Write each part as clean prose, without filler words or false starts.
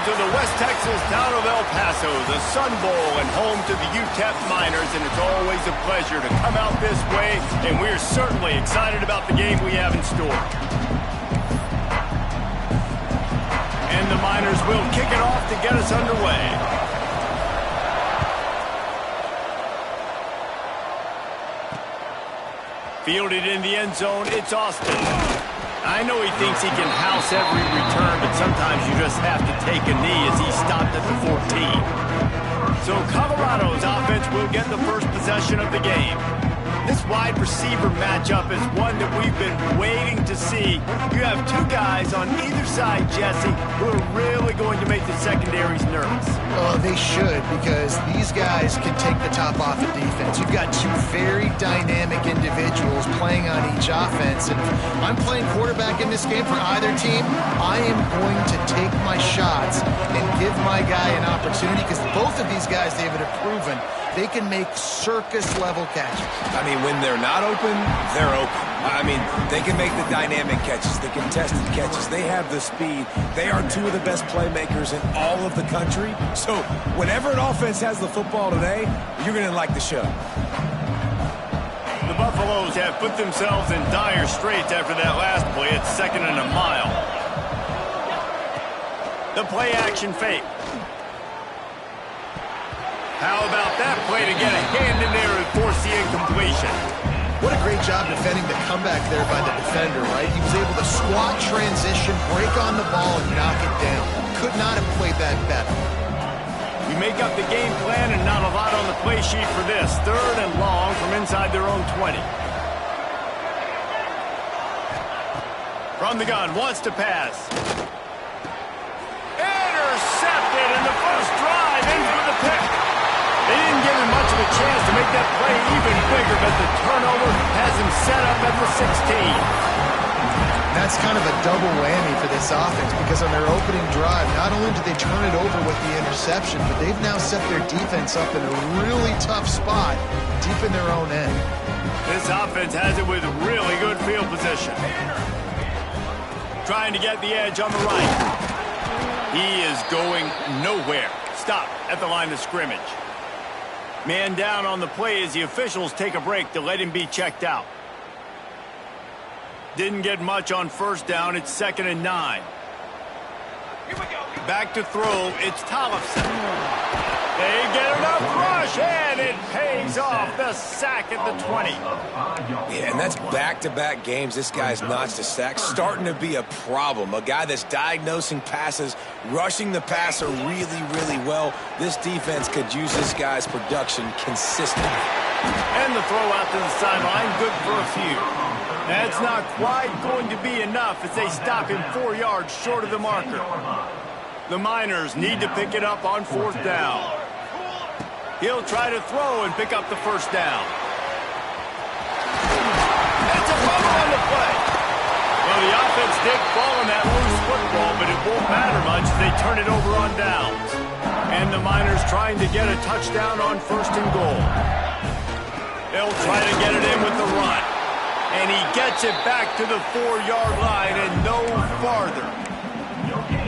to the West Texas town of El Paso, the Sun Bowl, and home to the UTEP Miners, and it's always a pleasure to come out this way, and we're certainly excited about the game we have in store. And the Miners will kick it off to get us underway. Fielded in the end zone, it's Austin. I know he thinks he can house every return, but sometimes you just have to take a knee as he stopped at the 14. So Colorado's offense will get the first possession of the game. This wide receiver matchup is one that we've been waiting to see. You have two guys on either side, Jesse, who are really going to make the secondaries nervous. Oh, they should, because these guys can take the top off of defense. You've got two very dynamic individuals playing on each offense, and if I'm playing quarterback in this game for either team, I am going to take my shots and give my guy an opportunity, because both of these guys, David, have proven they can make circus-level catches. I mean, when they're not open, they're open. I mean, they can make the dynamic catches, the contested catches. They have the speed. They are two of the best playmakers in all of the country. So whenever an offense has the football today, you're going to like the show. The Buffaloes have put themselves in dire straits after that last play. It's 2nd and a mile. The play-action fake. How about that play to get a hand in there and force the incompletion? What a great job defending the comeback there by the defender, right? He was able to squat, transition, break on the ball, and knock it down. Could not have played that better. We make up the game plan and not a lot on the play sheet for this. 3rd and long from inside their own 20. From the gun, wants to pass. Intercepted in the first drive, in for the pick. They didn't give him much of a chance to make that play even bigger, but the turnover has him set up at the 16. That's kind of a double whammy for this offense, because on their opening drive, not only did they turn it over with the interception, but they've now set their defense up in a really tough spot deep in their own end. This offense has it with really good field position. Trying to get the edge on the right. He is going nowhere. Stop at the line of scrimmage. Man down on the play as the officials take a break to let him be checked out. Didn't get much on first down. It's 2nd and 9. Back to throw. It's Tollefson. They get enough rush, and it pays off. The sack at the 20. Yeah, and that's back-to-back games. This guy's notched a sack. Starting to be a problem. A guy that's diagnosing passes, rushing the passer really, really well. This defense could use this guy's production consistently. And the throw out to the sideline, good for a few. That's not quite going to be enough as they stop him 4 yards short of the marker. The Miners need to pick it up on 4th down. He'll try to throw and pick up the first down. It's a fumble on the play. Well, the offense did fall on that loose football, but it won't matter much as they turn it over on downs. And the Miners trying to get a touchdown on 1st and goal. They'll try to get it in with the run. And he gets it back to the 4-yard line and no farther.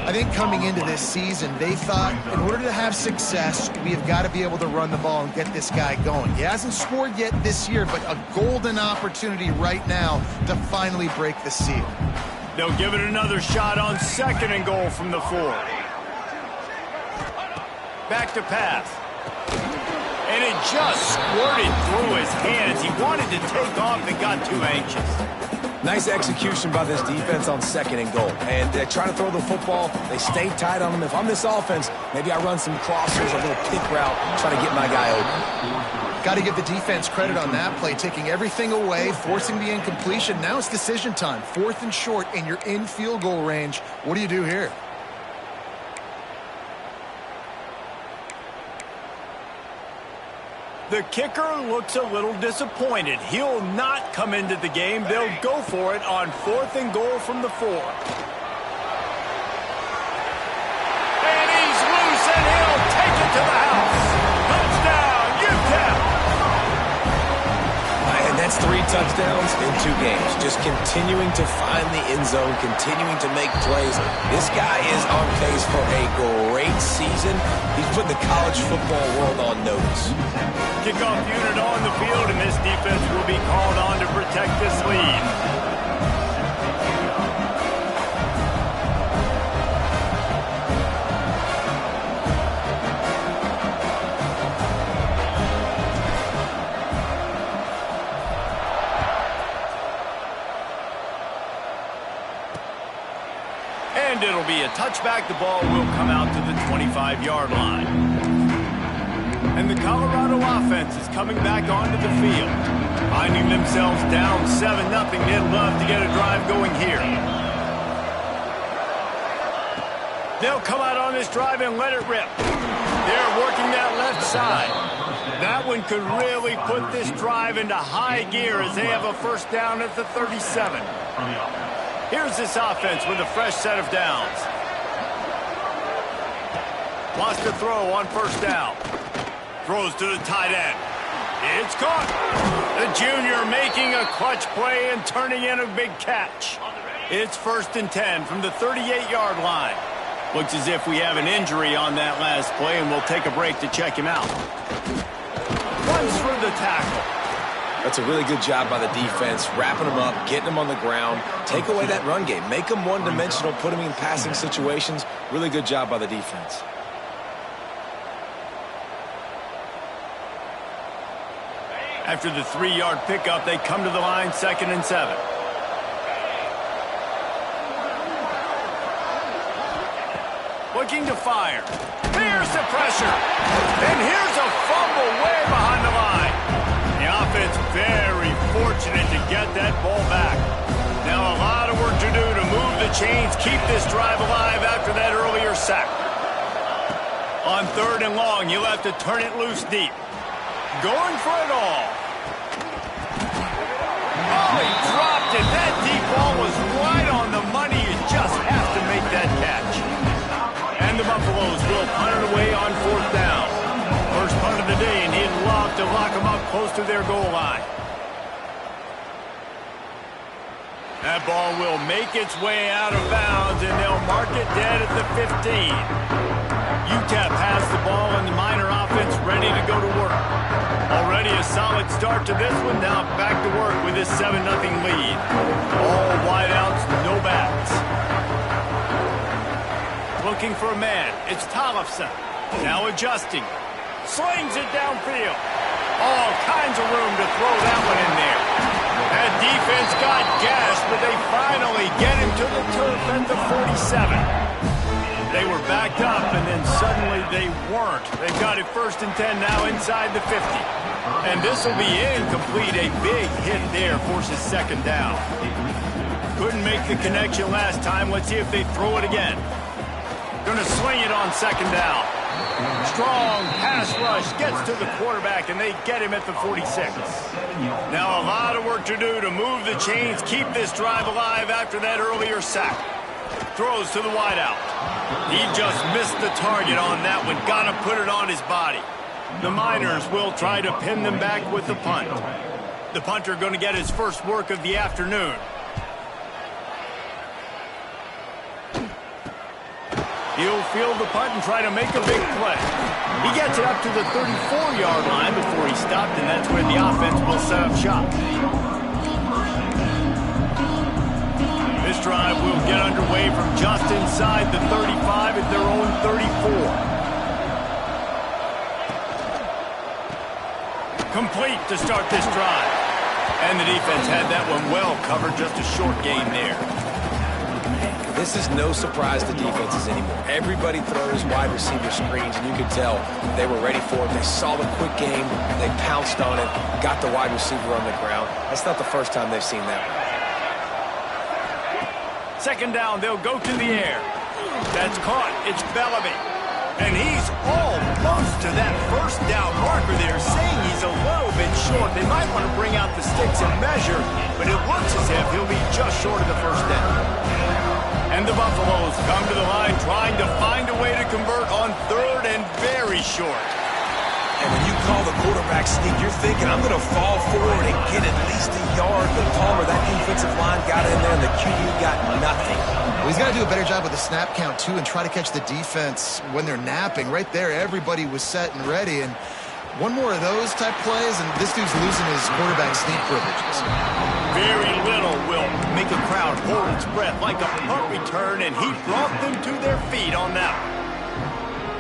I think coming into this season, they thought in order to have success, we have got to be able to run the ball and get this guy going. He hasn't scored yet this year, but a golden opportunity right now to finally break the seal. They'll give it another shot on 2nd and goal from the 4. Back to pass. And it just squirted through his hands. He wanted to take off and got too anxious. Nice execution by this defense on 2nd and goal. And they try to throw the football. They stay tight on them. If I'm this offense, maybe I run some crossers, a little pick route, try to get my guy open. Got to give the defense credit on that play, taking everything away, forcing the incompletion. Now it's decision time. 4th and short, and you're in field goal range. What do you do here? The kicker looks a little disappointed. He'll not come into the game. They'll go for it on 4th and goal from the 4. And he's loose, and he'll take it to the house. Touchdown, UTEP! And that's 3 touchdowns in 2 games. Just continuing to find the end zone, continuing to make plays. This guy is on pace for a great season. He's put the college football world on notice. Kickoff unit on the field, and this defense will be called on to protect this lead. And it'll be a touchback. The ball will come out to the 25-yard line. And the Colorado offense is coming back onto the field. Finding themselves down 7-0. They'd love to get a drive going here. They'll come out on this drive and let it rip. They're working that left side. That one could really put this drive into high gear as they have a first down at the 37. Here's this offense with a fresh set of downs. Wants to throw on first down. Throws to the tight end. It's caught. The junior making a clutch play and turning in a big catch. It's 1st and 10 from the 38-yard line. Looks as if we have an injury on that last play, and we'll take a break to check him out. Runs for the tackle. That's a really good job by the defense, wrapping them up, getting them on the ground. Take away that run game. Make them one-dimensional, put them in passing situations. Really good job by the defense. After the 3-yard pickup, they come to the line, 2nd and 7. Looking to fire. Here's the pressure. And here's a fumble way behind the line. The offense very fortunate to get that ball back. Now a lot of work to do to move the chains, keep this drive alive after that earlier sack. On 3rd and long, you'll have to turn it loose deep. Going for it all. Oh, he dropped it. That deep ball was right on the money. You just have to make that catch. And the Buffaloes will punt it away on 4th down. First punt of the day, and he'd love to lock them up close to their goal line. That ball will make its way out of bounds, and they'll mark it dead at the 15. UTEP has the ball, and the Miner offense ready to go to work. Already a solid start to this one. Now back to work with this 7-0 lead. All wideouts, no backs. Looking for a man. It's Tollefson. Now adjusting. Slings it downfield. All kinds of room to throw that one in there. That defense got gashed, but they finally get him to the turf at the 47. They were backed up, and then suddenly they weren't. They've got it 1st and 10 now inside the 50. And this will be incomplete. A big hit there forces 2nd down. Couldn't make the connection last time. Let's see if they throw it again. Gonna sling it on 2nd down. Strong pass rush gets to the quarterback, and they get him at the 46. Now a lot of work to do to move the chains, keep this drive alive after that earlier sack. Throws to the wideout. He just missed the target on that one. Gotta put it on his body. The Miners will try to pin them back with the punt. The punter going to get his first work of the afternoon. He'll field the punt and try to make a big play. He gets it up to the 34-yard line before he stopped, and that's where the offense will set up shop. This drive will get underway from just inside the 35 at their own 34. Complete to start this drive. And the defense had that one well covered, just a short gain there. This is no surprise to defenses anymore. Everybody throws wide receiver screens, and you could tell they were ready for it. They saw the quick game. They pounced on it, got the wide receiver on the ground. That's not the first time they've seen that. 2nd down, they'll go to the air. That's caught. It's Bellamy. And he's almost to that first down marker there, saying he's a little bit short. They might want to bring out the sticks and measure, but it looks as if he'll be just short of the first down. And the Buffaloes come to the line trying to find a way to convert on 3rd and very short. And when you call the quarterback sneak, you're thinking, I'm going to fall forward and get at least a yard. But Palmer, that defensive line got in there, and the QB got nothing. Well, he's got to do a better job with the snap count, too, and try to catch the defense when they're napping. Right there, everybody was set and ready. And one more of those type plays, and this dude's losing his quarterback sneak privileges. Very little will make a crowd hold its breath like a punt return, and he brought them to their feet on that one.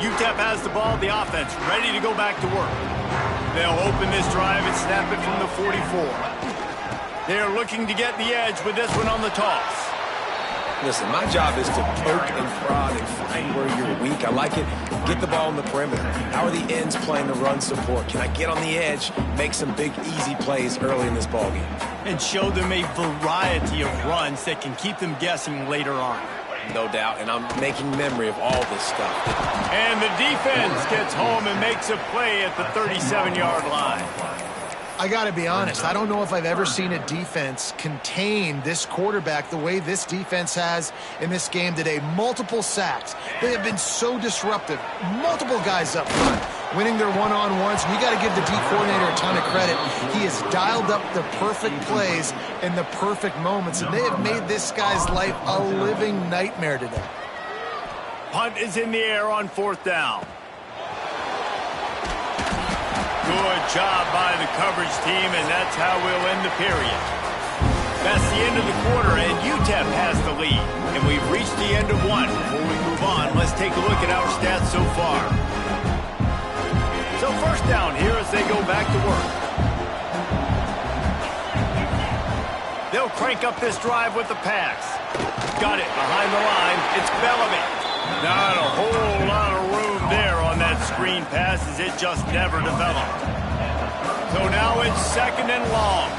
UTEP has the ball, the offense ready to go back to work. They'll open this drive and snap it from the 44. They're looking to get the edge with this one on the toss. Listen, my job is to poke and prod and find where you're weak. I like it. Get the ball in the perimeter. How are the ends playing the run support? Can I get on the edge, make some big, easy plays early in this ballgame? And show them a variety of runs that can keep them guessing later on. No doubt, and I'm making memory of all this stuff. And the defense gets home and makes a play at the 37-yard line. I got to be honest, I don't know if I've ever seen a defense contain this quarterback the way this defense has in this game today. Multiple sacks. They have been so disruptive. Multiple guys up front winning their one-on-ones. We got to give the D coordinator a ton of credit. He has dialed up the perfect plays in the perfect moments, and they have made this guy's life a living nightmare today. Punt is in the air on 4th down. Good job by the coverage team, and that's how we'll end the period. That's the end of the quarter, and UTEP has the lead. And we've reached the end of one. Before we move on, let's take a look at our stats so far. So first down here as they go back to work. They'll crank up this drive with the pass. Got it behind the line. It's Bellamy. Not a whole lot of room there on that screen pass as it just never developed. So now it's 2nd and long.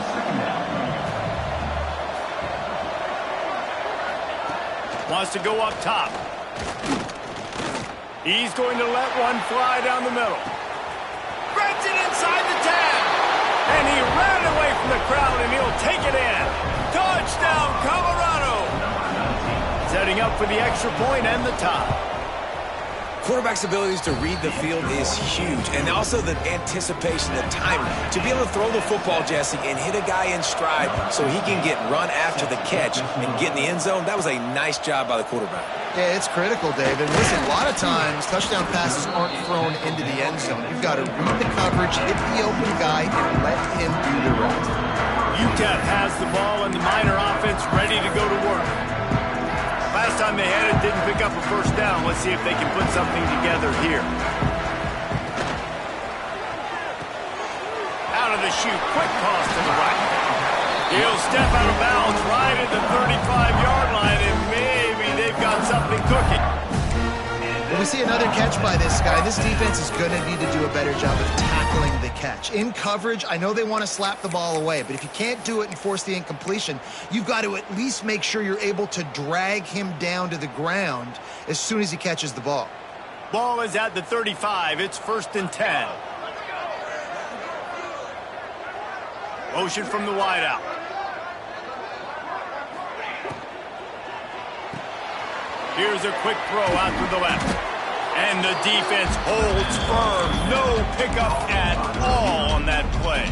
Wants to go up top. He's going to let one fly down the middle. Grabs it inside the 10. And he ran away from the crowd, and he'll take it in. Touchdown, Colorado. Setting up for the extra point and the tie. Quarterback's abilities to read the field is huge, and also the anticipation, the timing. To be able to throw the football, Jesse, and hit a guy in stride so he can get run after the catch and get in the end zone, that was a nice job by the quarterback. Yeah, it's critical, David. Listen, a lot of times, touchdown passes aren't thrown into the end zone. You've got to read the coverage, hit the open guy, and let him do the rest. UTEP has the ball, and the Miner offense ready to go to work. Last time they had it, didn't pick up a first down. Let's see if they can put something together here. Out of the chute, quick toss to the right. He'll step out of bounds right at the 35-yard line, and maybe they've got something cooking. When we see another catch by this guy, this defense is going to need to do a better job of tackling the catch. In coverage, I know they want to slap the ball away, but if you can't do it and force the incompletion, you've got to at least make sure you're able to drag him down to the ground as soon as he catches the ball. Ball is at the 35. It's 1st and 10. Motion from the wideout. Here's a quick throw out to the left. And the defense holds firm. No pickup at all on that play.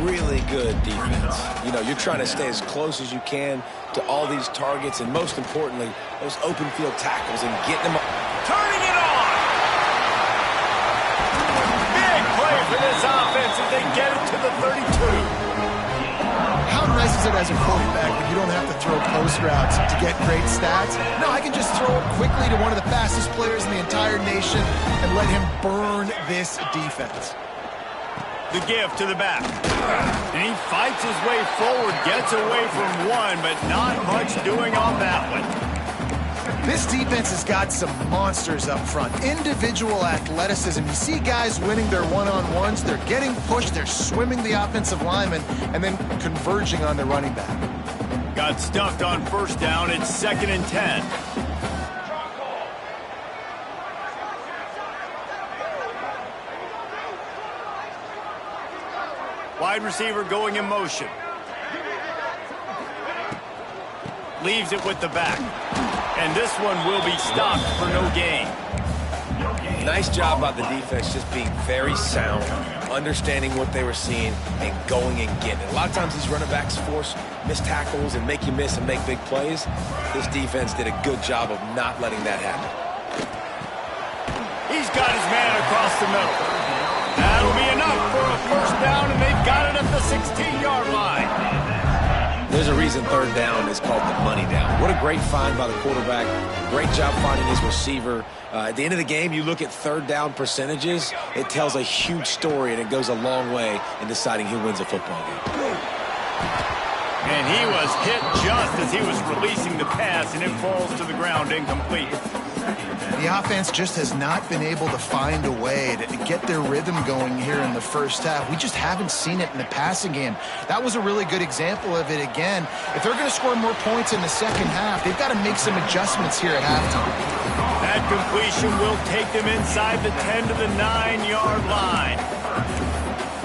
Really good defense. You know, you're trying to stay as close as you can to all these targets, and most importantly, those open field tackles and getting them. Turning it on! Big play for this offense as they get it to the 32. How nice is it as a quarterback when you don't have to throw post routes to get great stats? No, I can just throw it quickly to one of the fastest players in the entire nation and let him burn this defense. The give to the back. And he fights his way forward, gets away from one, but not much doing on that one. This defense has got some monsters up front. Individual athleticism. You see guys winning their one-on-ones. They're getting pushed. They're swimming the offensive lineman and then converging on the running back. Got stuffed on first down. It's 2nd and 10. Wide receiver going in motion. Leaves it with the back. And this one will be stopped for no gain. Nice job by the defense just being very sound, understanding what they were seeing, and going and getting it. A lot of times these running backs force missed tackles and make you miss and make big plays. This defense did a good job of not letting that happen. He's got his man across the middle. That'll be enough for a first down, and they've got it at the 16-yard line. There's a reason third down is called the money down. What a great find by the quarterback. Great job finding his receiver. At the end of the game, you look at third down percentages. It tells a huge story, and it goes a long way in deciding who wins a football game. And he was hit just as he was releasing the pass, and it falls to the ground incomplete. The offense just has not been able to find a way to get their rhythm going here in the first half. We just haven't seen it in the passing game. That was a really good example of it again. If they're going to score more points in the second half, they've got to make some adjustments here at halftime. That completion will take them inside the 10 to the 9-yard line.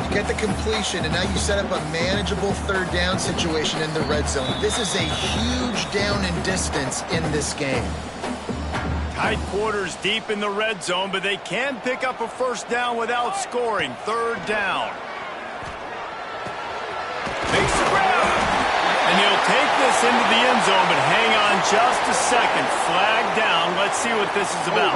You get the completion, and now you set up a manageable third down situation in the red zone. This is a huge down in distance in this game. Tight quarters deep in the red zone, but they can pick up a first down without scoring. Third down. Makes the grab. And he'll take this into the end zone, but hang on just a second. Flag down. Let's see what this is about.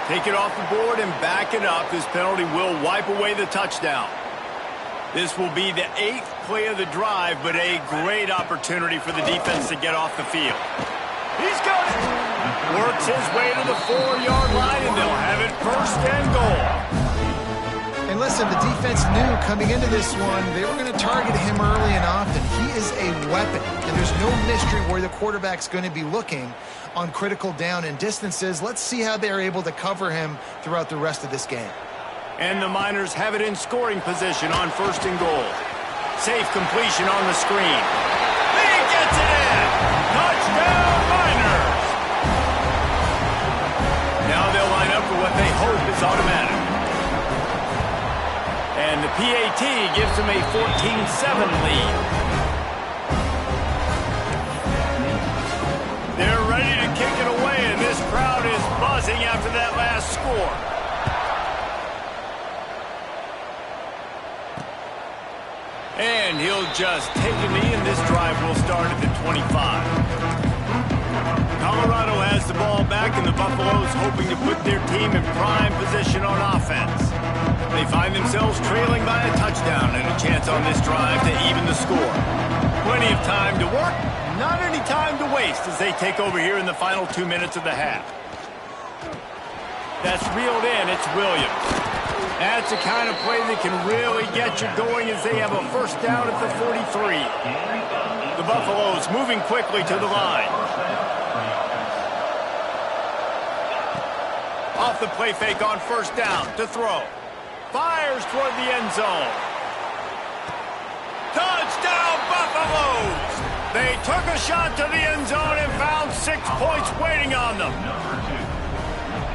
Take it off the board and back it up. This penalty will wipe away the touchdown. This will be the 8th play of the drive, but a great opportunity for the defense to get off the field. He's got it. Works his way to the 4-yard line, and they'll have it first and goal. And listen, the defense knew coming into this one, they were going to target him early and often. He is a weapon, and there's no mystery where the quarterback's going to be looking on critical down and distances. Let's see how they're able to cover him throughout the rest of this game. And the Miners have it in scoring position on first and goal. Safe completion on the screen. He gets it in! Touchdown, Miners! Now they'll line up for what they hope is automatic. And the PAT gives them a 14-7 lead. They're ready to kick it away, and this crowd is buzzing after that last score. And he'll just take a knee, and this drive will start at the 25. Colorado has the ball back, and the Buffaloes hoping to put their team in prime position on offense. They find themselves trailing by a touchdown and a chance on this drive to even the score. Plenty of time to work, not any time to waste as they take over here in the final 2 minutes of the half. That's reeled in. It's Williams. That's the kind of play that can really get you going as they have a first down at the 43. The Buffaloes moving quickly to the line. Off the play fake on first down to throw. Fires toward the end zone. Touchdown, Buffaloes! They took a shot to the end zone and found 6 points waiting on them.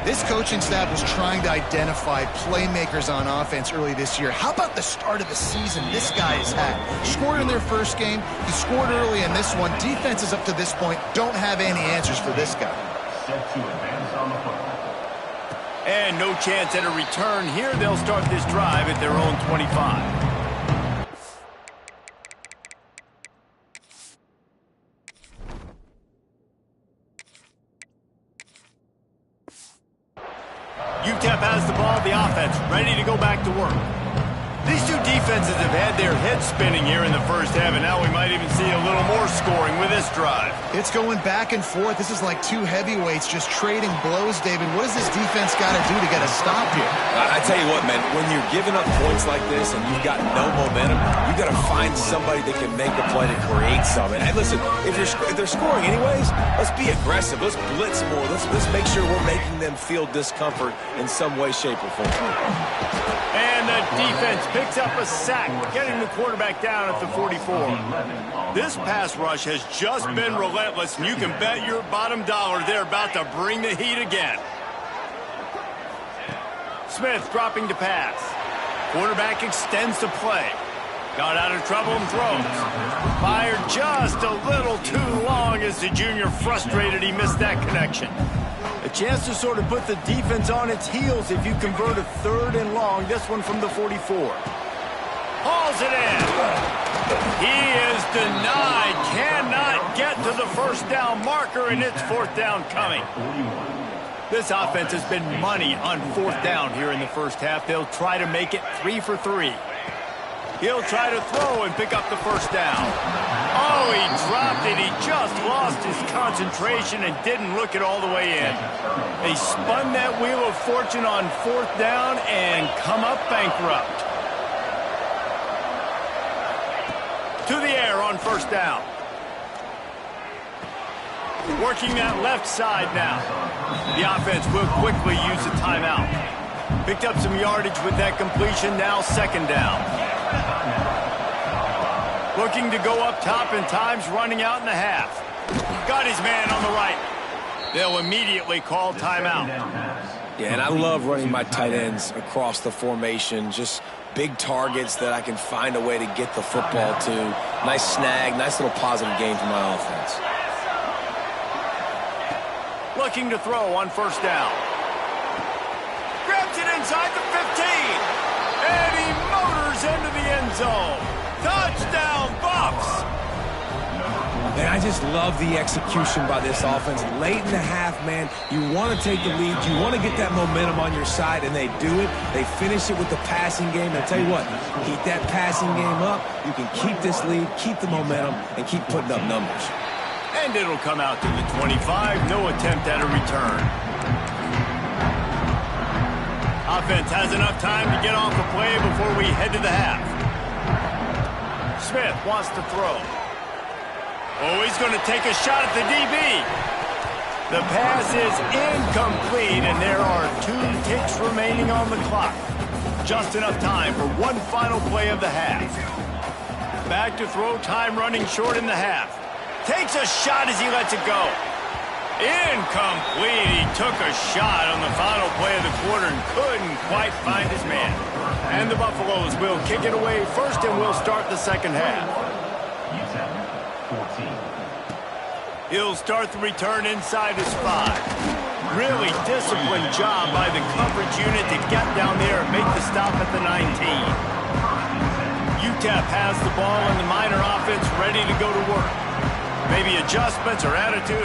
This coaching staff was trying to identify playmakers on offense early this year. How about the start of the season this guy has had? Scored in their first game. He scored early in this one. Defenses up to this point don't have any answers for this guy. And no chance at a return here. They'll start this drive at their own 25. UTEP has the ball, the offense ready to go back to work. These two defenses have had their heads spinning here in the first half, and now we might even see a little more scoring with this drive. It's going back and forth. This is like two heavyweights just trading blows, David. What does this defense got to do to get a stop here? I tell you what, man, when you're giving up points like this and you've got no momentum, you've got to find somebody that can make a play to create something. And listen, if they're scoring anyways, let's be aggressive. Let's blitz more. Let's make sure we're making them feel discomfort in some way, shape, or form. And the defense picks up a sack, getting the quarterback down at the 44. This pass rush has just been relentless, and you can bet your bottom dollar they're about to bring the heat again. Smith dropping to pass. Quarterback extends the play. Got out of trouble and throws. Fired just a little too long as the junior frustrated he missed that connection. A chance to sort of put the defense on its heels if you convert a 3rd and long. This one from the 44. Hauls it in. He is denied. Cannot get to the first down marker, and it's 4th down coming. This offense has been money on 4th down here in the first half. They'll try to make it 3 for 3. He'll try to throw and pick up the first down. Oh, he dropped it. He just lost his concentration and didn't look it all the way in. They spun that wheel of fortune on 4th down and come up bankrupt. To the air on 1st down. Working that left side now. The offense will quickly use a timeout. Picked up some yardage with that completion. Now 2nd down. Looking to go up top in times, running out in the half. Got his man on the right. They'll immediately call timeout. Yeah, and I love running my tight ends across the formation. Just big targets that I can find a way to get the football to. Nice snag, nice little positive gain for my offense. Looking to throw on 1st down. Grabs it inside the 15. And he motors into the end zone. Touchdown, Buffs! And I just love the execution by this offense. Late in the half, man, you want to take the lead. You want to get that momentum on your side, and they do it. They finish it with the passing game. And I'll tell you what, keep that passing game up. You can keep this lead, keep the momentum, and keep putting up numbers. And it'll come out to the 25. No attempt at a return. Offense has enough time to get off the play before we head to the half. Smith wants to throw. Oh, he's going to take a shot at the DB. The pass is incomplete, and there are 2 ticks remaining on the clock. Just enough time for one final play of the half. Back to throw, time running short in the half. Takes a shot as he lets it go. Incomplete. He took a shot on the final play of the quarter and couldn't quite find his man. And the Buffaloes will kick it away first, and we'll start the 2nd half. He'll start the return inside his 5. Really disciplined job by the coverage unit to get down there and make the stop at the 19. UTEP has the ball and the Miner offense ready to go to work. Maybe adjustments or attitude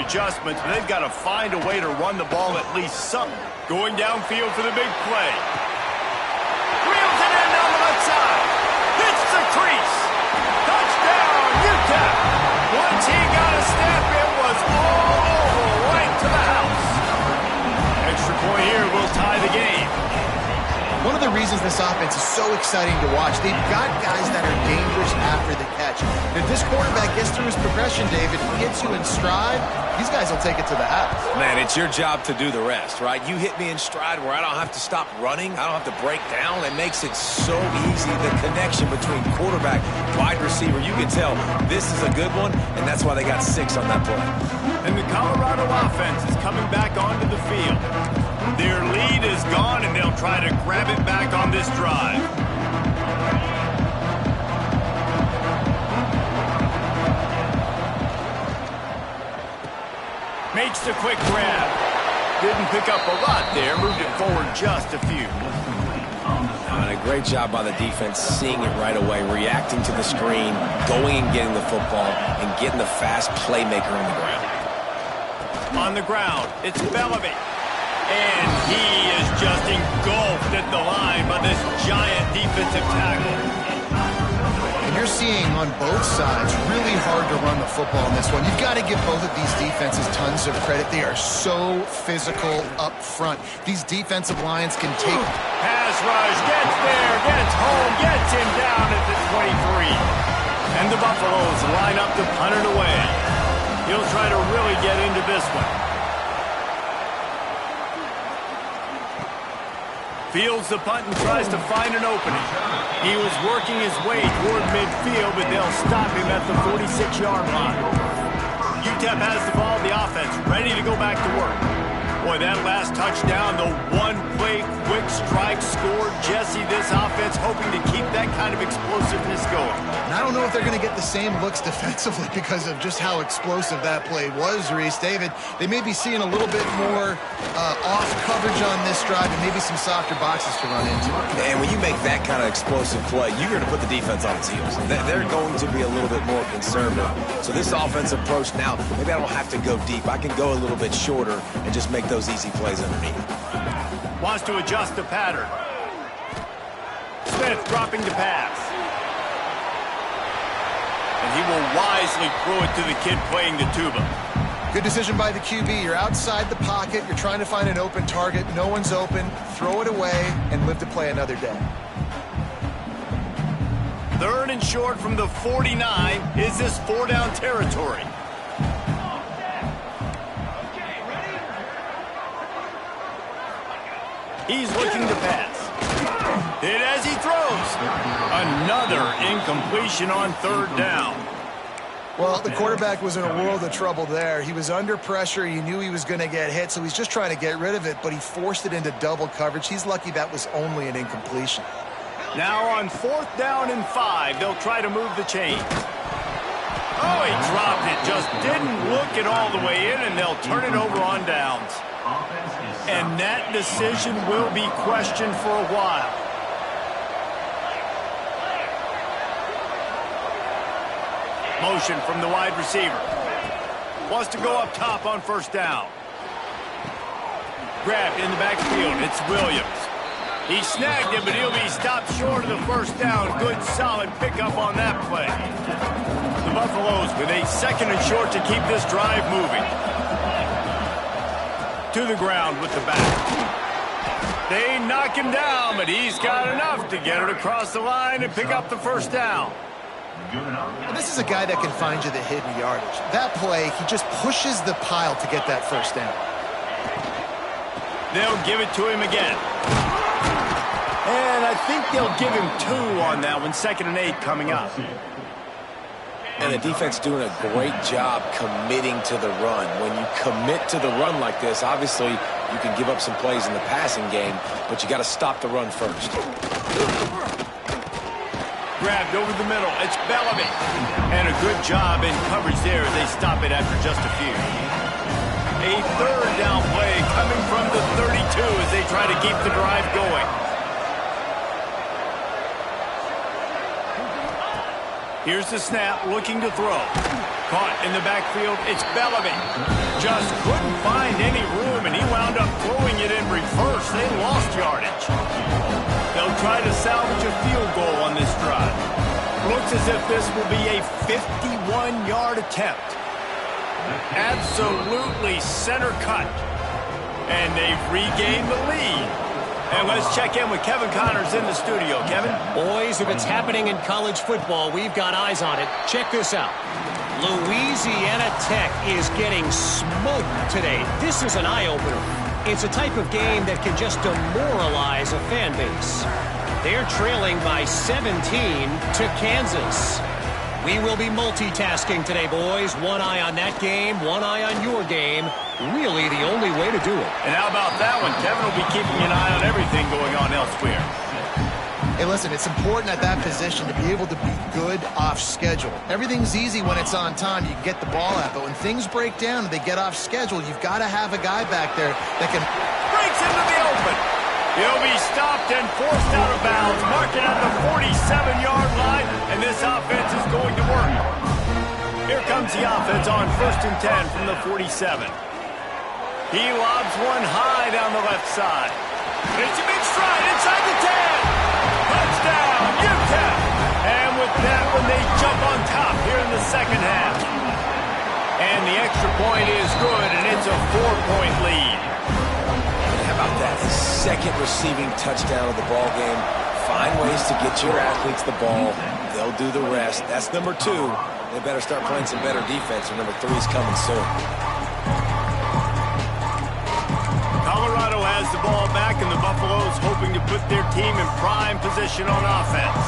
adjustments, but they've got to find a way to run the ball at least something. Going downfield for the big play. Reels it in down the left side. Hits the crease. Touchdown, UTEP. Once he got a step, it was all over, right to the house. Extra point here will tie the game. One of the reasons this offense is so exciting to watch, they've got guys that are dangerous after the catch. And if this quarterback gets through his progression, David, hits you in stride, these guys will take it to the house. Man, it's your job to do the rest, right? You hit me in stride where I don't have to stop running. I don't have to break down. It makes it so easy. The connection between quarterback, wide receiver, you can tell this is a good one, and that's why they got 6 on that play. And the Colorado offense is coming back onto the field. Their lead is gone, and they'll try to grab it back on this drive. Makes the quick grab. Didn't pick up a lot there. Moved it forward just a few. And a great job by the defense, seeing it right away, reacting to the screen, going and getting the football, and getting the fast playmaker on the ground. On the ground, it's Bellamy. And he is just engulfed at the line by this giant defensive tackle. And you're seeing on both sides really hard to run the football in this one. You've got to give both of these defenses tons of credit. They are so physical up front. These defensive lines can take... Pass rush, gets there, gets home, gets him down at the 23. And the Buffaloes line up to punt it away. He'll try to really get into this one. Fields the punt and tries to find an opening. He was working his way toward midfield, but they'll stop him at the 46-yard line. UTEP has the ball, the offense ready to go back to work. Boy, Boy, that last touchdown, the one-play quick strike scored. Jesse, this offense hoping to keep that kind of explosiveness going. And I don't know if they're going to get the same looks defensively because of just how explosive that play was, Reese. David, they may be seeing a little bit more off coverage on this drive and maybe some softer boxes to run into. And when you make that kind of explosive play, you're going to put the defense on its heels. They're going to be a little bit more conservative. So this offensive approach now, maybe I don't have to go deep. I can go a little bit shorter and just make those easy plays underneath. Wants to adjust the pattern. Smith dropping the pass. And he will wisely throw it to the kid playing the tuba. Good decision by the QB. You're outside the pocket. You're trying to find an open target. No one's open. Throw it away and live to play another day. 3rd and short from the 49. Is this 4-down territory? He's looking to pass. Hit as he throws. Another incompletion on 3rd down. Well, the quarterback was in a world of trouble there. He was under pressure. He knew he was going to get hit, so he's just trying to get rid of it, but he forced it into double coverage. He's lucky that was only an incompletion. Now on 4th down and 5, they'll try to move the chains. Oh, he dropped it. Just didn't look it all the way in, and they'll turn it over on downs. And that decision will be questioned for a while. Motion from the wide receiver. Wants to go up top on 1st down. Grabbed in the backfield. It's Williams. He snagged it, but he'll be stopped short of the 1st down. Good, solid pickup on that play. The Buffaloes with a 2nd and short to keep this drive moving. To the ground with the back. They knock him down, but he's got enough to get it across the line and pick up the 1st down. And this is a guy that can find you the hidden yardage. That play, he just pushes the pile to get that 1st down. They'll give it to him again. And I think they'll give him 2 on that one. 2nd and 8 coming up. And the defense doing a great job committing to the run. When you commit to the run like this, obviously you can give up some plays in the passing game, but you got to stop the run first. Grabbed over the middle. It's Bellamy. And a good job in coverage there as they stop it after just a few. A 3rd down play coming from the 32 as they try to keep the drive going. Here's the snap, looking to throw. Caught in the backfield, it's Bellamy. Just couldn't find any room, and he wound up throwing it in reverse. They lost yardage. They'll try to salvage a field goal on this drive. Looks as if this will be a 51-yard attempt. Absolutely center cut. And they've regained the lead. And let's check in with Kevin Connors in the studio. Kevin? Boys, if it's happening in college football, we've got eyes on it. Check this out. Louisiana Tech is getting smoked today. This is an eye-opener. It's a type of game that can just demoralize a fan base. They're trailing by 17 to Kansas. We will be multitasking today, boys. One eye on that game, one eye on your game. Really the only way to do it. And how about that one? Kevin will be keeping an eye on everything going on elsewhere. Hey, listen, it's important at that position to be able to be good off schedule. Everything's easy when it's on time. You can get the ball out. But when things break down and they get off schedule, you've got to have a guy back there that can... Breaks into the open. He'll be stopped and forced out of bounds. Marking at the 47-yard line, and this offense is going to work. Here comes the offense on 1st and 10 from the 47. He lobs one high down the left side. It's a big stride inside the 10. Touchdown, UTEP. And with that one, they jump on top here in the 2nd half. And the extra point is good, and it's a 4-point lead. How about that? The 2nd receiving touchdown of the ball game. Find ways to get your athletes the ball. They'll do the rest. That's number 2. They better start playing some better defense, or number 3 is coming soon. Colorado has the ball back, and the Buffaloes hoping to put their team in prime position on offense.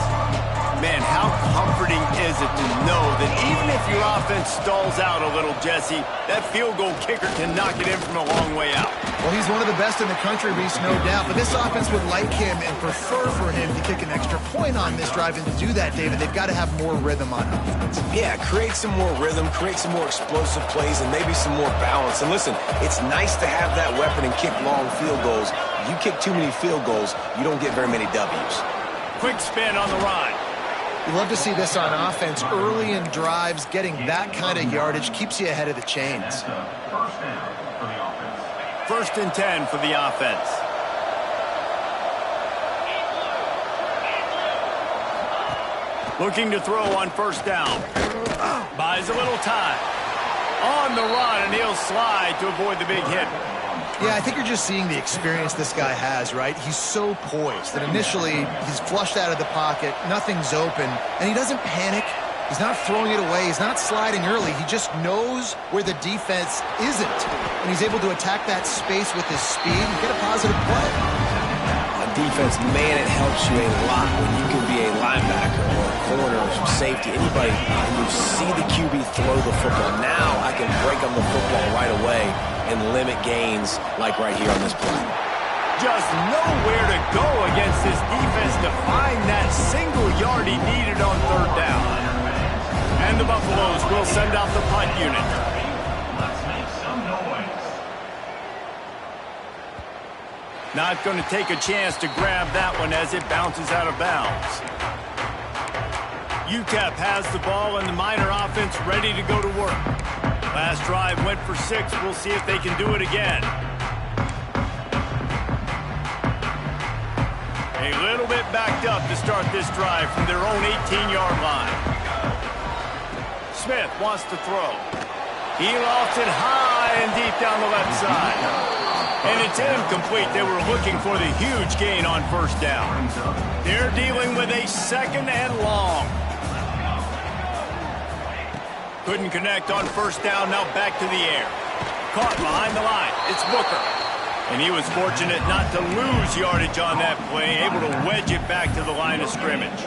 Man, how comforting is it to know that even if your offense stalls out a little, Jesse, that field goal kicker can knock it in from a long way out. Well, he's one of the best in the country, Reese, no doubt. But this offense would like him and prefer for him to kick an extra point on this drive. And to do that, David, they've got to have more rhythm on offense. Yeah, create some more rhythm, create some more explosive plays, and maybe some more balance. And listen, it's nice to have that weapon and kick long field goals. You kick too many field goals, you don't get very many W's. Quick spin on the ride. You love to see this on offense. Early in drives, getting that kind of yardage keeps you ahead of the chains. First and 10 for the offense. Looking to throw on first down. Buys a little time. On the run, and he'll slide to avoid the big hit. Yeah, I think you're just seeing the experience this guy has, right? He's so poised that initially he's flushed out of the pocket, nothing's open, and he doesn't panic. He's not throwing it away. He's not sliding early. He just knows where the defense isn't, and he's able to attack that space with his speed and get a positive play. On defense, man, it helps you a lot when you can be a linebacker or a corner or some safety, anybody, and you see the QB throw the football. Now I can break on the football right away and limit gains like right here on this play. Just nowhere to go against this defense to find that single yard he needed on third down. And the Buffaloes will send out the punt unit. Not going to take a chance to grab that one as it bounces out of bounds. UTEP has the ball and the Miner offense ready to go to work. Last drive went for 6. We'll see if they can do it again. A little bit backed up to start this drive from their own 18-yard line. Smith wants to throw. He lofts it high and deep down the left side. And it's incomplete. They were looking for the huge gain on first down. They're dealing with a second and long. Couldn't connect on first down, now back to the air. Caught behind the line, it's Booker. And he was fortunate not to lose yardage on that play, able to wedge it back to the line of scrimmage.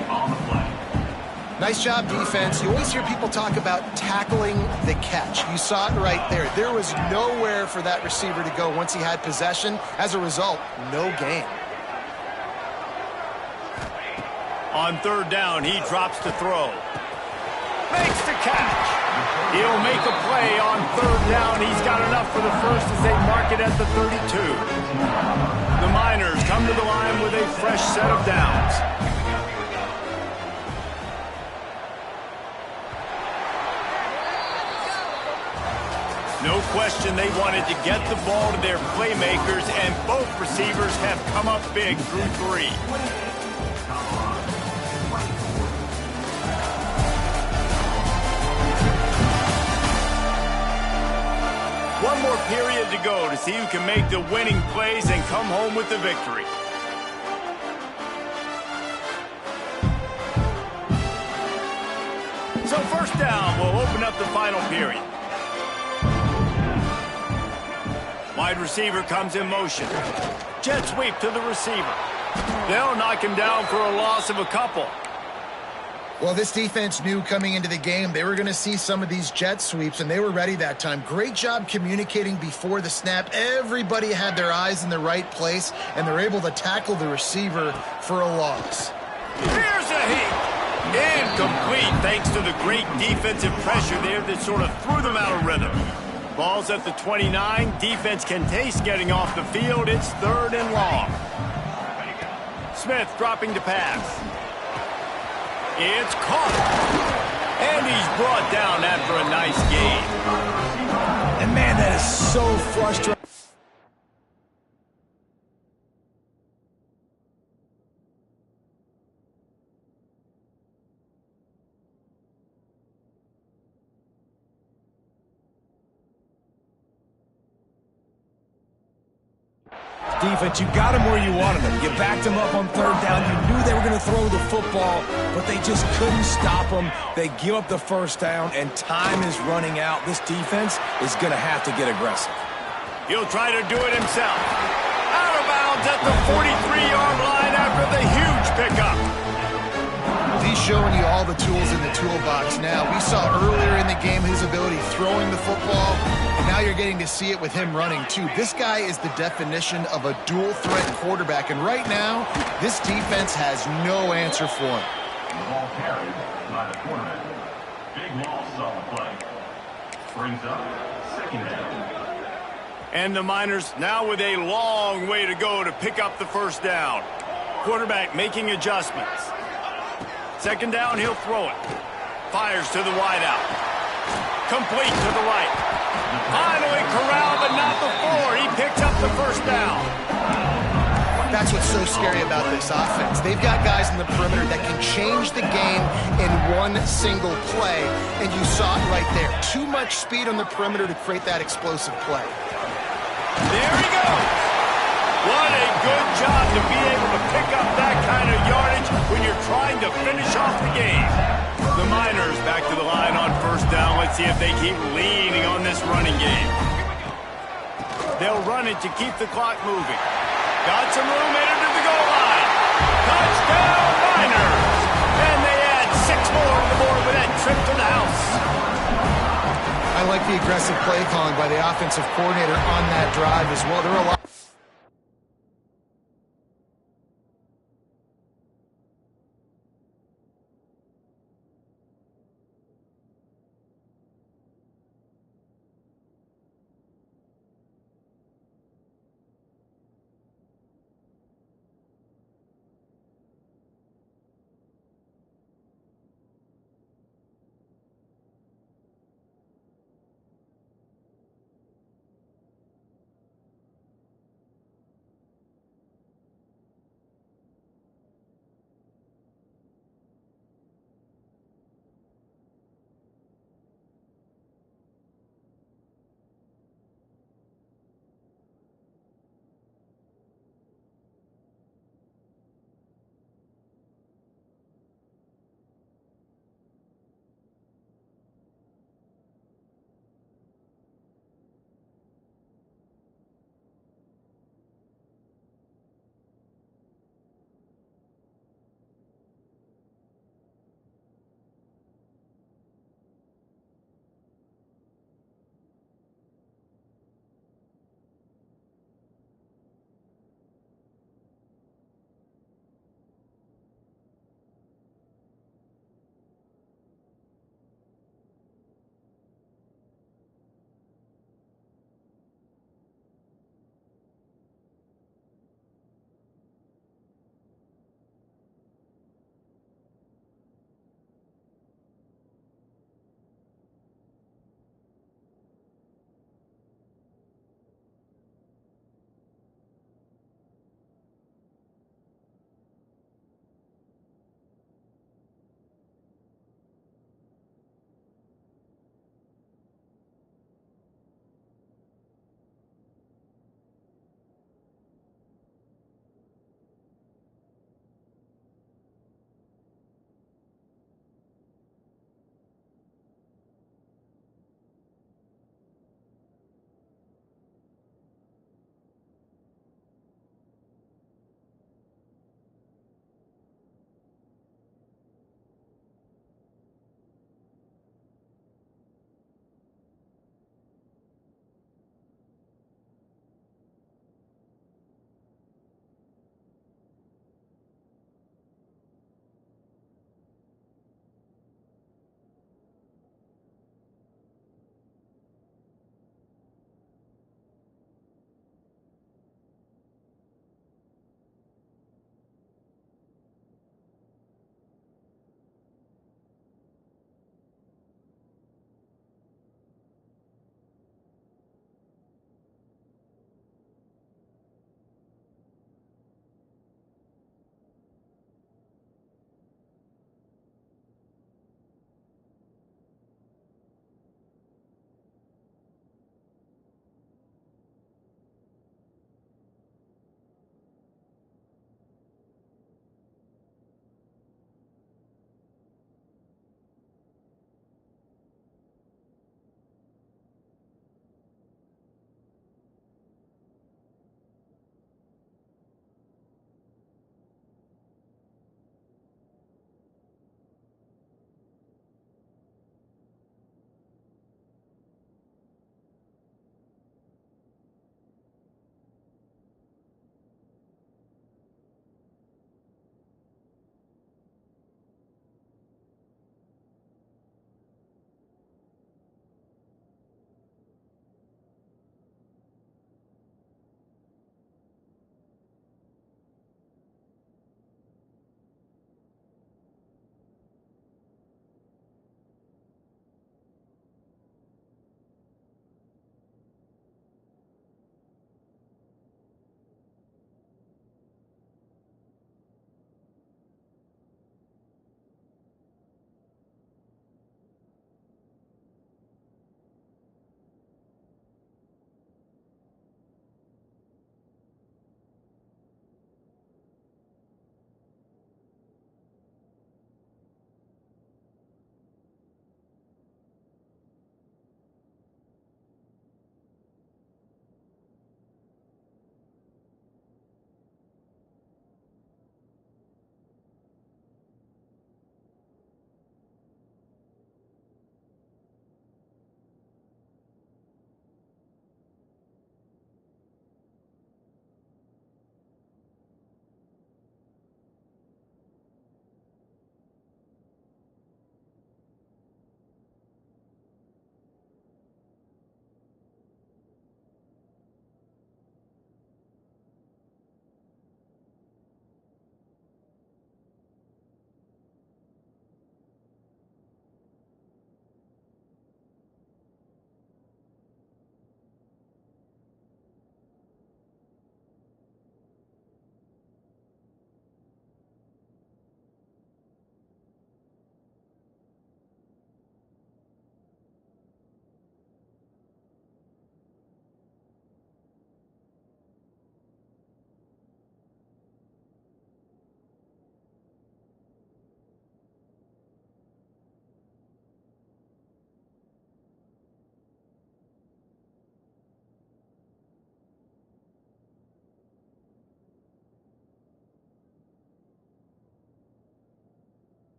Nice job, defense. You always hear people talk about tackling the catch. You saw it right there. There was nowhere for that receiver to go once he had possession. As a result, no gain. On third down, he drops to throw. Makes the catch. He'll make a play on third down. He's got enough for the first as they mark it at the 32. The Miners come to the line with a fresh set of downs. No question they wanted to get the ball to their playmakers, and both receivers have come up big through 3. One more period to go to see who can make the winning plays and come home with the victory. So first down will open up the final period. Wide receiver comes in motion. Jet sweep to the receiver. They'll knock him down for a loss of a couple. Well, this defense knew coming into the game they were going to see some of these jet sweeps, and they were ready that time. Great job communicating before the snap. Everybody had their eyes in the right place, and they're able to tackle the receiver for a loss. Here's a hit. Incomplete thanks to the great defensive pressure there that sort of threw them out of rhythm. Ball's at the 29. Defense can taste getting off the field. It's third and long. Smith dropping to pass. It's caught. And he's brought down after a nice gain. And man, that is so frustrating. Defense, you got him where you wanted him. You backed him up on third down. You knew they were going to throw the football, but they just couldn't stop him. They give up the first down, and time is running out. This defense is going to have to get aggressive. He'll try to do it himself. Out of bounds at the 43-yard line after the huge pickup. He's showing you all the tools in the toolbox now. We saw earlier in the game his ability throwing the football, and now you're getting to see it with him running too. This guy is the definition of a dual-threat quarterback, and right now, this defense has no answer for him. The ball carried by the quarterback. Big loss on the play. Brings up second down. And the Miners now with a long way to go to pick up the first down. Quarterback making adjustments. Second down, he'll throw it. Fires to the wideout. Complete to the right. Finally corralled, but not before. He picks up the first down. That's what's so scary about this offense. They've got guys in the perimeter that can change the game in one single play, and you saw it right there. Too much speed on the perimeter to create that explosive play. There he goes. What a good job to be able to pick up that kind of yardage when you're trying to finish off the game. The Miners back to the line on first down. Let's see if they keep leaning on this running game. They'll run it to keep the clock moving. Got some room headed to the goal line. Touchdown, Miners! And they add 6 more to the board with that trip to the house. I like the aggressive play calling by the offensive coordinator on that drive as well. There are a lot.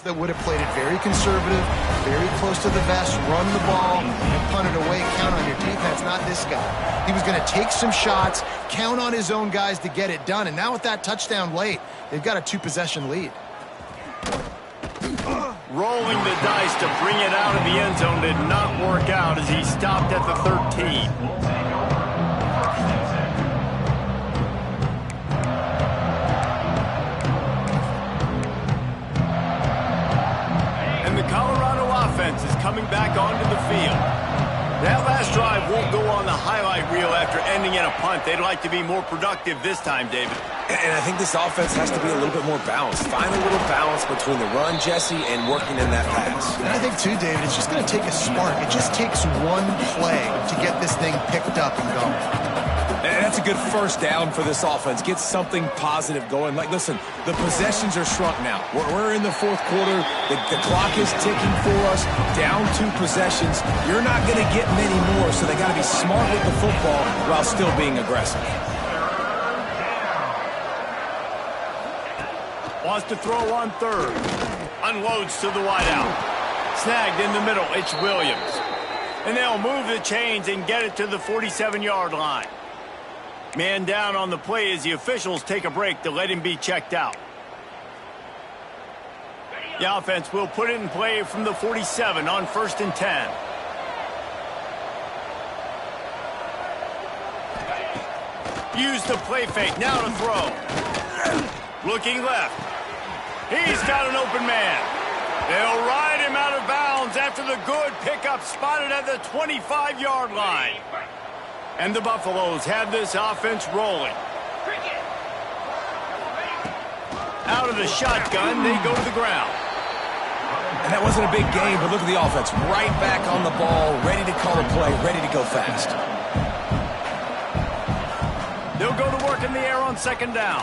that would have played it very conservative, very close to the vest, run the ball, and punt it away. Count on your defense, not this guy. He was going to take some shots, count on his own guys to get it done. And now with that touchdown late, they've got a 2-possession lead. Rolling the dice to bring it out of the end zone did not work out as he stopped at the 13. Colorado offense is coming back onto the field. That last drive won't go on the highlight reel after ending in a punt. They'd like to be more productive this time, David. And I think this offense has to be a little bit more balanced. Find a little balance between the run, Jesse, and working in that pass. And I think, too, David, it's just going to take a spark. It just takes one play to get this thing picked up and going. And that's a good first down for this offense. Get something positive going. Like, listen, the possessions are shrunk now. We're in the fourth quarter. The clock is ticking for us. Down 2 possessions. You're not going to get many more, so they got to be smart with the football while still being aggressive. Wants to throw on third. Unloads to the wideout. Snagged in the middle. It's Williams. And they'll move the chains and get it to the 47-yard line. Man down on the play as the officials take a break to let him be checked out. The offense will put it in play from the 47 on 1st and 10. Use the play fake. Now to throw. Looking left. He's got an open man. They'll ride him out of bounds after the good pickup spotted at the 25-yard line. And the Buffaloes have this offense rolling. Out of the shotgun, they go to the ground. And that wasn't a big game, but look at the offense. Right back on the ball, ready to call a play, ready to go fast. They'll go to work in the air on 2nd down.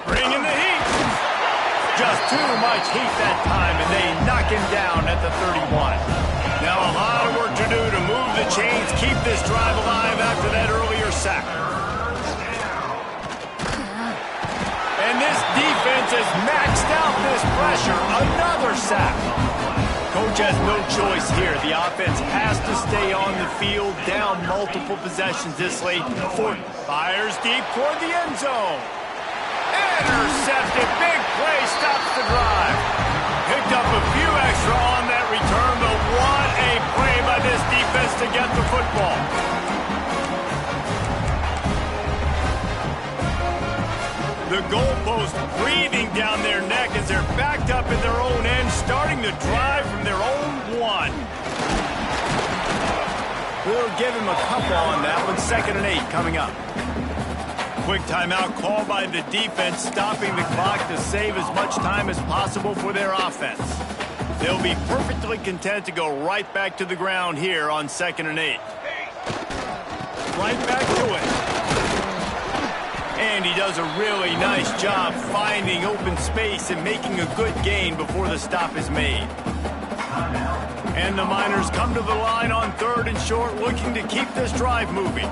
Bring in the heat. Just too much heat that time, and they knock him down at the 31. Now a lot of work to do to move the chains, keep this drive alive after that earlier sack. And this defense has maxed out this pressure. Another sack. Coach has no choice here. The offense has to stay on the field, down multiple possessions this late. Fires deep toward the end zone. Intercepted. Big play stops the drive. Picked up a few extra on that return, but what a play by this defense to get the football. The goalpost breathing down their neck as they're backed up in their own end, starting the drive from their own 1. We'll give him a couple on that one. 2nd and 8 coming up. Quick timeout called by the defense, stopping the clock to save as much time as possible for their offense. They'll be perfectly content to go right back to the ground here on 2nd and 8. Right back to it. And he does a really nice job finding open space and making a good gain before the stop is made. And the Miners come to the line on 3rd and short, looking to keep this drive moving.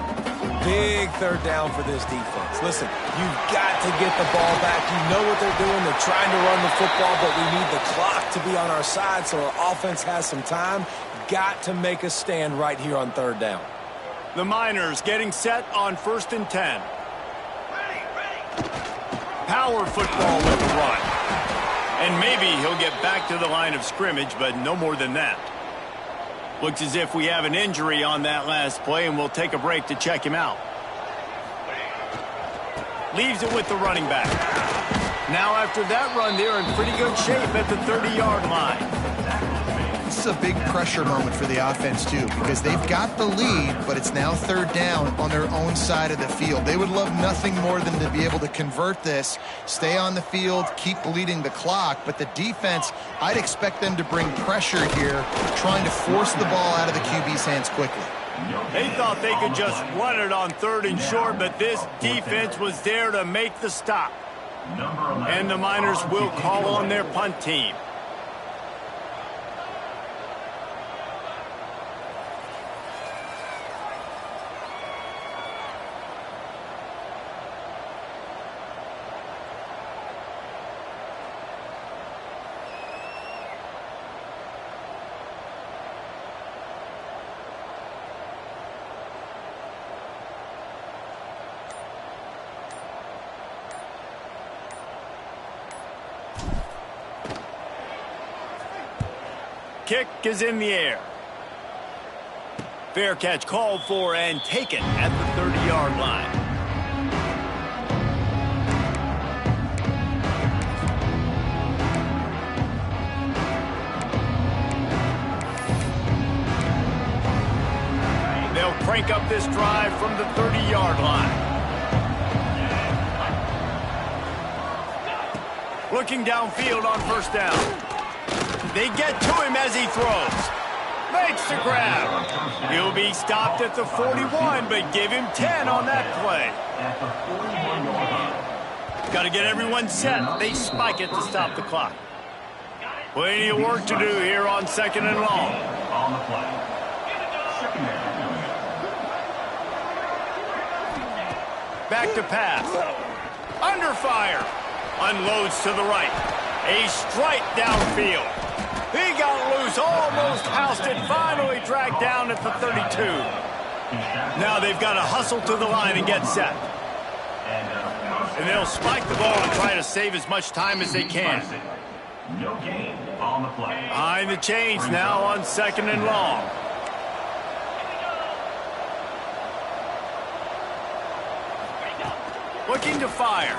Big 3rd down for this defense. Listen, you've got to get the ball back. You know what they're doing. They're trying to run the football, but we need the clock to be on our side so our offense has some time. Got to make a stand right here on 3rd down. The Miners getting set on 1st and 10. Power football with the run. And maybe he'll get back to the line of scrimmage, but no more than that. Looks as if we have an injury on that last play, and we'll take a break to check him out. Leaves it with the running back. Now after that run, they're in pretty good shape at the 30-yard line. This is a big pressure moment for the offense, too, because they've got the lead, but it's now 3rd down on their own side of the field. They would love nothing more than to be able to convert this, stay on the field, keep bleeding the clock, but the defense, I'd expect them to bring pressure here, trying to force the ball out of the QB's hands quickly. They thought they could just run it on 3rd and short, but this defense was there to make the stop. And the Miners will call on their punt team. kick is in the air. Fair catch called for and taken at the 30-yard line. They'll crank up this drive from the 30-yard line. Looking downfield on first down. They get to him as he throws. Makes the grab. He'll be stopped at the 41, but give him 10 on that play. Got to get everyone set. They spike it to stop the clock. Plenty of work to do here on 2nd and long. On the play. 2nd down. Back to pass. Under fire. Unloads to the right. A strike downfield. He got loose, almost housed it, finally dragged down at the 32. Now they've got to hustle to the line and get set. And they'll spike the ball and try to save as much time as they can. No gain on the play. Behind the chains now on 2nd and long. Looking to fire.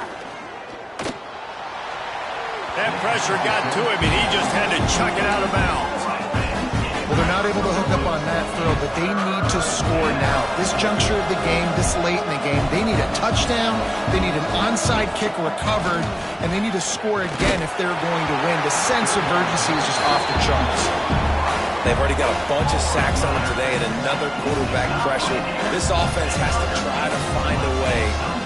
That pressure got to him, and he just had to chuck it out of bounds. Well, they're not able to hook up on that throw, but they need to score now. This juncture of the game, this late in the game, they need a touchdown, they need an onside kick recovered, and they need to score again if they're going to win. The sense of urgency is just off the charts. They've already got a bunch of sacks on them today and another quarterback pressure. This offense has to try to find a way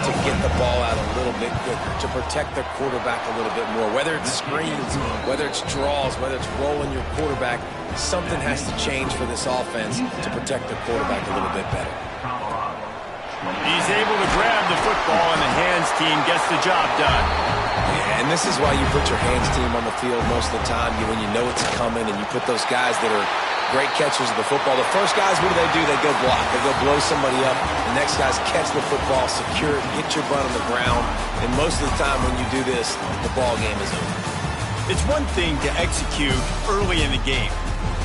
to get the ball out a little bit quicker, to protect their quarterback a little bit more. Whether it's screens, whether it's draws, whether it's rolling your quarterback, something has to change for this offense to protect their quarterback a little bit better. He's able to grab the football, and the hands team gets the job done. Yeah, and this is why you put your hands team on the field most of the time. When you know it's coming, and you put those guys that are great catchers of the football. The first guys, what do? They go block. They go blow somebody up. The next guys catch the football, secure it, get your butt on the ground. And most of the time when you do this, the ball game is over. It's one thing to execute early in the game.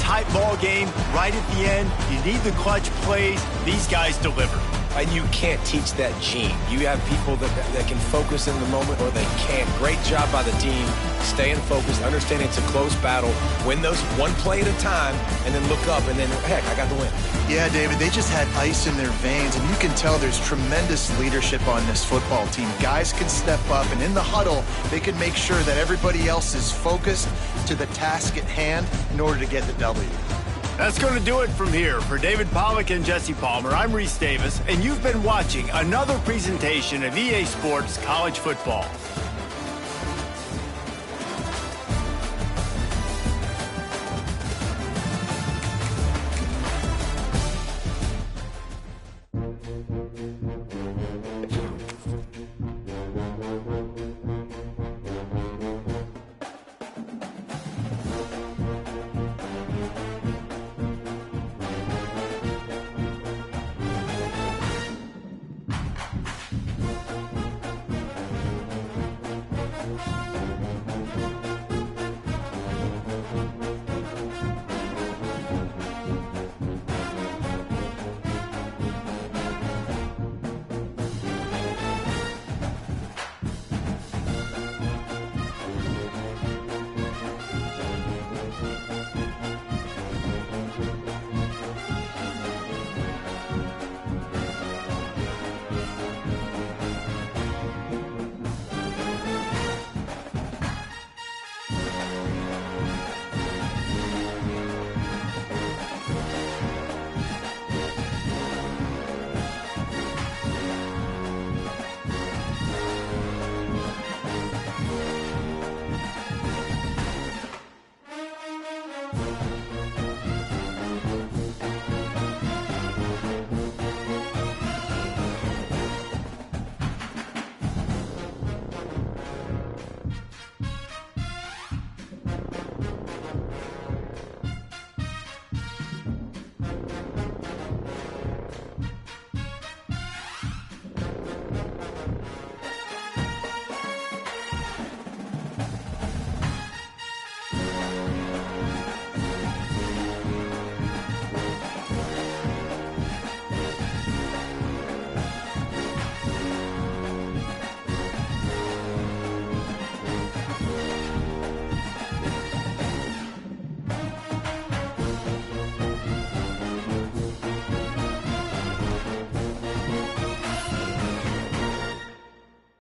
Tight ball game, right at the end. You need the clutch plays. These guys deliver. And you can't teach that gene. You have people that can focus in the moment or they can't. Great job by the team, staying focused, understanding it's a close battle, win those one play at a time, and then look up, and then, heck, I got the win. Yeah, David, they just had ice in their veins, and you can tell there's tremendous leadership on this football team. Guys can step up, and in the huddle, they can make sure that everybody else is focused to the task at hand in order to get the W. That's going to do it from here. For David Pollack and Jesse Palmer, I'm Reese Davis, and you've been watching another presentation of EA Sports College Football.